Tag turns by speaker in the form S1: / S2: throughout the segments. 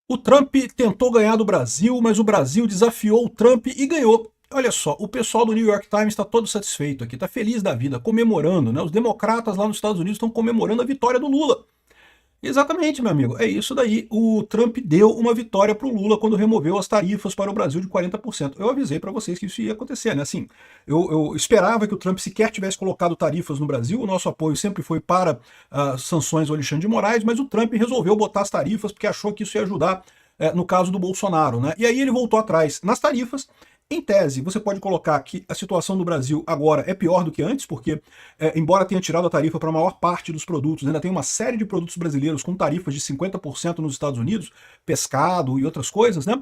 S1: O Trump tentou ganhar do Brasil, mas o Brasil desafiou o Trump e ganhou. Olha só, o pessoal do New York Times está todo satisfeito aqui, está feliz da vida, comemorando, né? Os democratas lá nos Estados Unidos estão comemorando a vitória do Lula. Exatamente, meu amigo, é isso daí. O Trump deu uma vitória para o Lula quando removeu as tarifas para o Brasil de 40%. Eu avisei para vocês que isso ia acontecer, né? Assim, eu esperava que o Trump sequer tivesse colocado tarifas no Brasil. O nosso apoio sempre foi para sanções ao Alexandre de Moraes, mas o Trump resolveu botar as tarifas porque achou que isso ia ajudar no caso do Bolsonaro, né? E aí ele voltou atrás nas tarifas. Em tese, você pode colocar que a situação do Brasil agora é pior do que antes, porque, embora tenha tirado a tarifa para a maior parte dos produtos, ainda tem uma série de produtos brasileiros com tarifas de 50% nos Estados Unidos, pescado e outras coisas, né?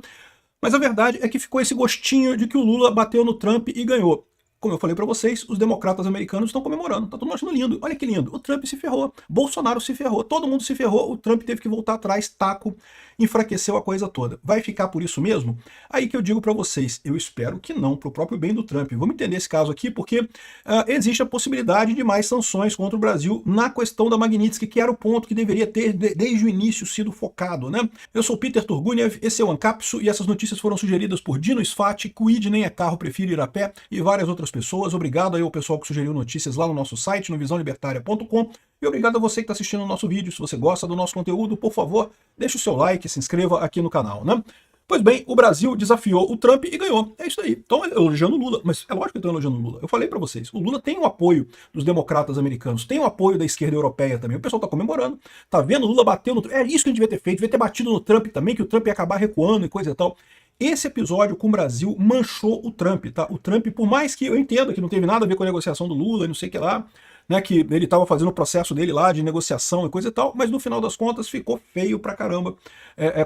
S1: Mas a verdade é que ficou esse gostinho de que o Lula bateu no Trump e ganhou. Como eu falei para vocês, os democratas americanos estão comemorando, tá todo mundo achando lindo. Olha que lindo, o Trump se ferrou, Bolsonaro se ferrou, todo mundo se ferrou, o Trump teve que voltar atrás, taco, enfraqueceu a coisa toda. Vai ficar por isso mesmo? Aí que eu digo para vocês, eu espero que não, pro próprio bem do Trump. Vamos entender esse caso aqui, porque existe a possibilidade de mais sanções contra o Brasil na questão da Magnitsky, que era o ponto que deveria ter, desde o início, sido focado, né? Eu sou Peter Turguniev, esse é o Ancapsu, e essas notícias foram sugeridas por Dino Sfati, Quid nem é carro, prefiro ir a pé, e várias outras pessoas. Obrigado aí ao pessoal que sugeriu notícias lá no nosso site, no visãolibertaria.com, e obrigado a você que está assistindo o nosso vídeo. Se você gosta do nosso conteúdo, por favor, deixe o seu like, se inscreva aqui no canal, né? Pois bem, o Brasil desafiou o Trump e ganhou. É isso aí. Estão elogiando o Lula, mas é lógico que estão elogiando o Lula. Eu falei para vocês, o Lula tem o apoio dos democratas americanos, tem o apoio da esquerda europeia também. O pessoal está comemorando, tá vendo o Lula bateu no Trump. É isso que a gente devia ter feito, devia ter batido no Trump também, que o Trump ia acabar recuando e coisa e tal. Esse episódio com o Brasil manchou o Trump, tá? O Trump, por mais que eu entenda que não teve nada a ver com a negociação do Lula e não sei o que lá, né, que ele estava fazendo o processo dele lá de negociação e coisa e tal, mas no final das contas ficou feio pra caramba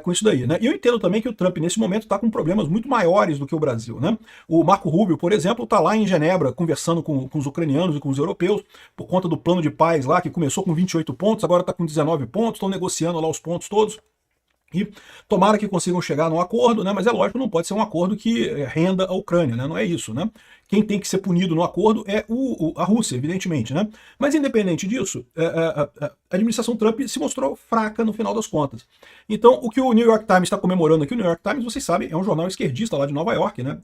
S1: com isso daí, né? E eu entendo também que o Trump nesse momento está com problemas muito maiores do que o Brasil, né? O Marco Rubio, por exemplo, está lá em Genebra conversando com os ucranianos e com os europeus por conta do plano de paz lá, que começou com 28 pontos, agora está com 19 pontos, estão negociando lá os pontos todos. E tomara que consigam chegar num acordo, né? Mas é lógico, não pode ser um acordo que renda a Ucrânia, né? Não é isso, né? Quem tem que ser punido no acordo é a Rússia, evidentemente, né? Mas independente disso, a administração Trump se mostrou fraca no final das contas. Então, o que o New York Times está comemorando aqui, o New York Times, vocês sabem, é um jornal esquerdista lá de Nova York, né?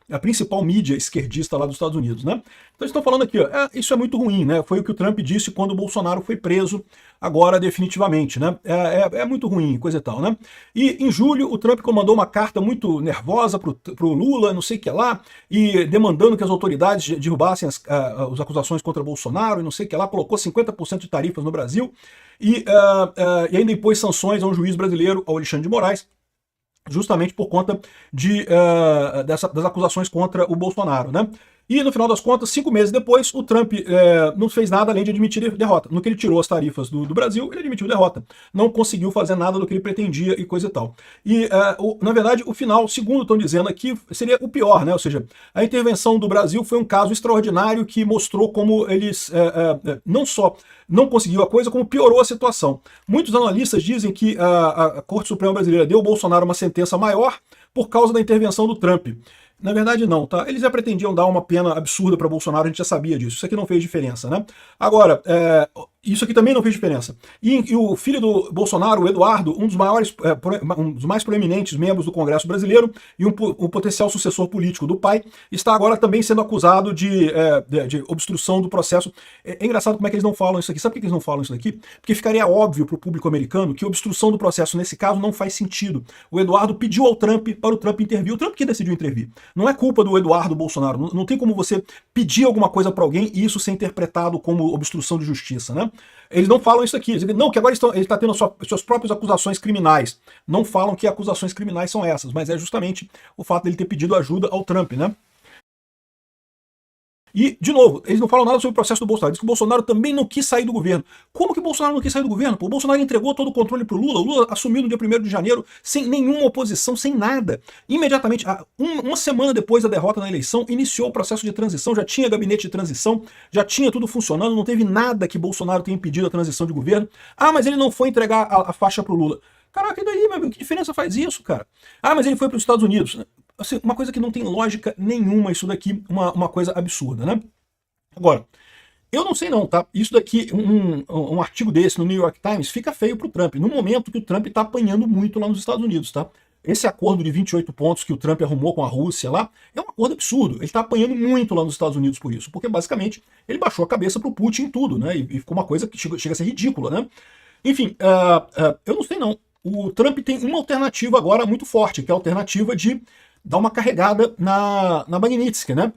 S1: É a principal mídia esquerdista lá dos Estados Unidos, né? Então eles estão falando aqui, ó, isso é muito ruim, né? Foi o que o Trump disse quando o Bolsonaro foi preso, agora definitivamente, né? É muito ruim, coisa e tal, né? E em julho o Trump mandou uma carta muito nervosa pro Lula, não sei o que lá, e demandando que as autoridades derrubassem as acusações contra Bolsonaro, e não sei o que lá, colocou 50% de tarifas no Brasil, e ainda impôs sanções a um juiz brasileiro, ao Alexandre de Moraes, justamente por conta das acusações contra o Bolsonaro, né? E no final das contas, 5 meses depois, o Trump não fez nada além de admitir derrota. No que ele tirou as tarifas do Brasil, ele admitiu derrota. Não conseguiu fazer nada do que ele pretendia e coisa e tal. E, na verdade, o final, segundo estão dizendo aqui, seria o pior, né? Ou seja, a intervenção do Brasil foi um caso extraordinário que mostrou como eles não só não conseguiu a coisa, como piorou a situação. Muitos analistas dizem que a Corte Suprema Brasileira deu ao Bolsonaro uma sentença maior por causa da intervenção do Trump. Na verdade não, tá? Eles já pretendiam dar uma pena absurda para Bolsonaro, a gente já sabia disso. Isso aqui não fez diferença, né? Agora, isso aqui também não fez diferença. E o filho do Bolsonaro, o Eduardo, um dos mais proeminentes membros do Congresso brasileiro e um potencial sucessor político do pai, está agora também sendo acusado de obstrução do processo. É engraçado como é que eles não falam isso aqui. Sabe por que eles não falam isso daqui? Porque ficaria óbvio para o público americano que obstrução do processo nesse caso não faz sentido. O Eduardo pediu ao Trump para o Trump intervir. O Trump que decidiu intervir. Não é culpa do Eduardo Bolsonaro. Não tem como você pedir alguma coisa para alguém e isso ser interpretado como obstrução de justiça, né? Eles não falam isso aqui. Eles dizem, não, que agora ele está tendo suas próprias acusações criminais. Não falam que acusações criminais são essas, mas é justamente o fato dele ter pedido ajuda ao Trump, né? E, de novo, eles não falam nada sobre o processo do Bolsonaro. Diz que o Bolsonaro também não quis sair do governo. Como que o Bolsonaro não quis sair do governo? Pô, o Bolsonaro entregou todo o controle para o Lula. O Lula assumiu no dia 1º de janeiro sem nenhuma oposição, sem nada. Imediatamente, uma semana depois da derrota na eleição, iniciou o processo de transição, já tinha gabinete de transição, já tinha tudo funcionando, não teve nada que Bolsonaro tenha impedido a transição de governo. Ah, mas ele não foi entregar a faixa para o Lula. Caraca, e daí, meu amigo? Que diferença faz isso, cara? Ah, mas ele foi para os Estados Unidos. Assim, uma coisa que não tem lógica nenhuma isso daqui, uma coisa absurda, né? Agora, Eu não sei não, tá? Isso daqui, um artigo desse no New York Times fica feio pro Trump, no momento que o Trump tá apanhando muito lá nos Estados Unidos, tá? Esse acordo de 28 pontos que o Trump arrumou com a Rússia lá é um acordo absurdo. Ele está apanhando muito lá nos Estados Unidos por isso, porque basicamente ele baixou a cabeça pro Putin em tudo, né? E ficou uma coisa que chega a ser ridícula, né? Enfim, eu não sei não. O Trump tem uma alternativa agora muito forte, que é a alternativa de dar uma carregada na Magnitsky, né?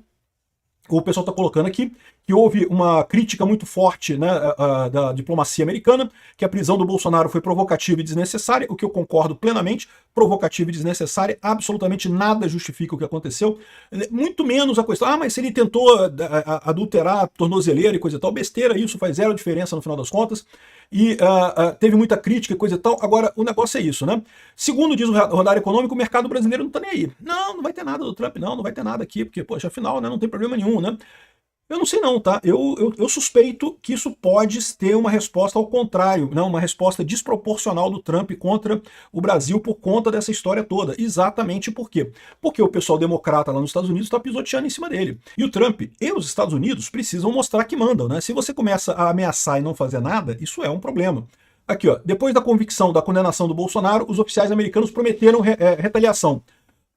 S1: O pessoal está colocando aqui que houve uma crítica muito forte, né, da diplomacia americana, que a prisão do Bolsonaro foi provocativa e desnecessária, o que eu concordo plenamente, provocativa e desnecessária, absolutamente nada justifica o que aconteceu, muito menos a questão, mas se ele tentou adulterar a tornozeleira e coisa e tal, besteira, isso faz zero diferença no final das contas, e teve muita crítica e coisa e tal. Agora, o negócio é isso, né? Segundo diz o Radar Econômico, o mercado brasileiro não tá nem aí. Não vai ter nada do Trump, não vai ter nada aqui, porque, poxa, afinal, né, não tem problema nenhum, né? Eu não sei não, tá? Eu suspeito que isso pode ter uma resposta ao contrário, né? Uma resposta desproporcional do Trump contra o Brasil por conta dessa história toda. Exatamente por quê? Porque o pessoal democrata lá nos Estados Unidos está pisoteando em cima dele. E o Trump e os Estados Unidos precisam mostrar que mandam, né? Se você começa a ameaçar e não fazer nada, isso é um problema. Aqui, ó, depois da convicção da condenação do Bolsonaro, os oficiais americanos prometeram retaliação.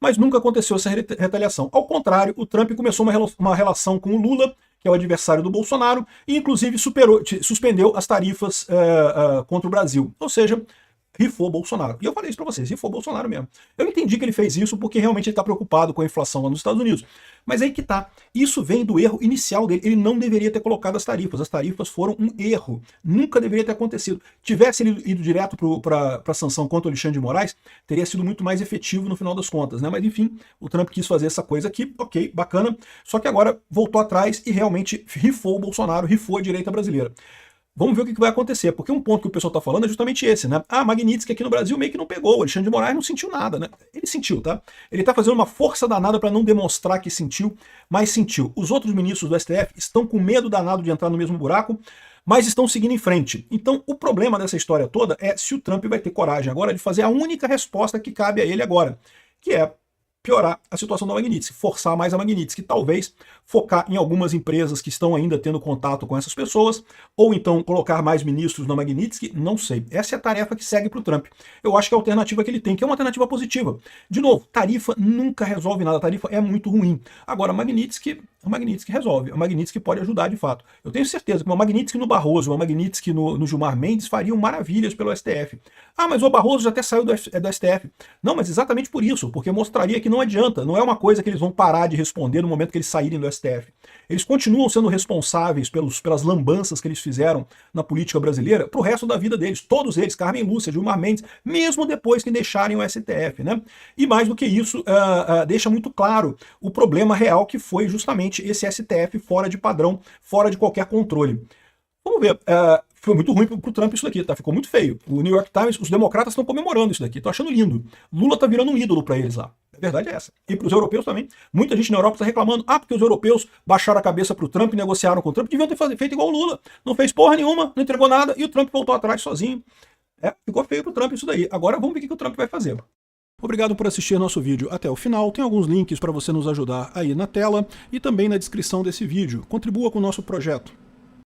S1: Mas nunca aconteceu essa retaliação. Ao contrário, o Trump começou uma relação com o Lula, que é o adversário do Bolsonaro, e inclusive suspendeu as tarifas contra o Brasil. Ou seja, rifou Bolsonaro. E eu falei isso pra vocês, rifou Bolsonaro mesmo. Eu entendi que ele fez isso porque realmente ele tá preocupado com a inflação lá nos Estados Unidos. Mas aí que tá. Isso vem do erro inicial dele. Ele não deveria ter colocado as tarifas. As tarifas foram um erro. Nunca deveria ter acontecido. Tivesse ele ido direto para a sanção contra o Alexandre de Moraes, teria sido muito mais efetivo no final das contas, né? Mas enfim, o Trump quis fazer essa coisa aqui, ok, bacana. Só que agora voltou atrás e realmente rifou o Bolsonaro, rifou a direita brasileira. Vamos ver o que vai acontecer, porque um ponto que o pessoal está falando é justamente esse, né? Magnitsky aqui no Brasil meio que não pegou, o Alexandre de Moraes não sentiu nada, né? Ele sentiu, tá? Ele está fazendo uma força danada para não demonstrar que sentiu, mas sentiu. Os outros ministros do STF estão com medo danado de entrar no mesmo buraco, mas estão seguindo em frente. Então, o problema dessa história toda é se o Trump vai ter coragem agora de fazer a única resposta que cabe a ele agora, que é piorar a situação da Magnitsky, forçar mais a Magnitsky, talvez focar em algumas empresas que estão ainda tendo contato com essas pessoas, ou então colocar mais ministros na Magnitsky, não sei. Essa é a tarefa que segue para o Trump. Eu acho que é a alternativa que ele tem, que é uma alternativa positiva. De novo, tarifa nunca resolve nada, a tarifa é muito ruim. Agora, a Magnitsky resolve, a Magnitsky pode ajudar de fato. Eu tenho certeza que uma Magnitsky no Barroso, uma Magnitsky no Gilmar Mendes fariam maravilhas pelo STF. Mas o Barroso já até saiu do STF. Não, mas exatamente por isso, porque mostraria que não adianta, não é uma coisa que eles vão parar de responder no momento que eles saírem do STF. Eles continuam sendo responsáveis pelas lambanças que eles fizeram na política brasileira pro resto da vida deles, todos eles, Carmen Lúcia, Gilmar Mendes, mesmo depois que deixarem o STF, né? E mais do que isso, deixa muito claro o problema real que foi justamente esse STF fora de padrão, fora de qualquer controle. Vamos ver, foi muito ruim pro Trump isso daqui, tá? Ficou muito feio. O New York Times, os democratas estão comemorando isso daqui, tô achando lindo. Lula tá virando um ídolo para eles lá. A verdade é essa. E para os europeus também. Muita gente na Europa está reclamando, porque os europeus baixaram a cabeça pro Trump e negociaram com o Trump, deviam ter feito igual o Lula. Não fez porra nenhuma, não entregou nada, e o Trump voltou atrás sozinho. Ficou feio pro Trump isso daí. Agora vamos ver o que o Trump vai fazer. Obrigado por assistir nosso vídeo até o final. Tem alguns links para você nos ajudar aí na tela e também na descrição desse vídeo. Contribua com o nosso projeto.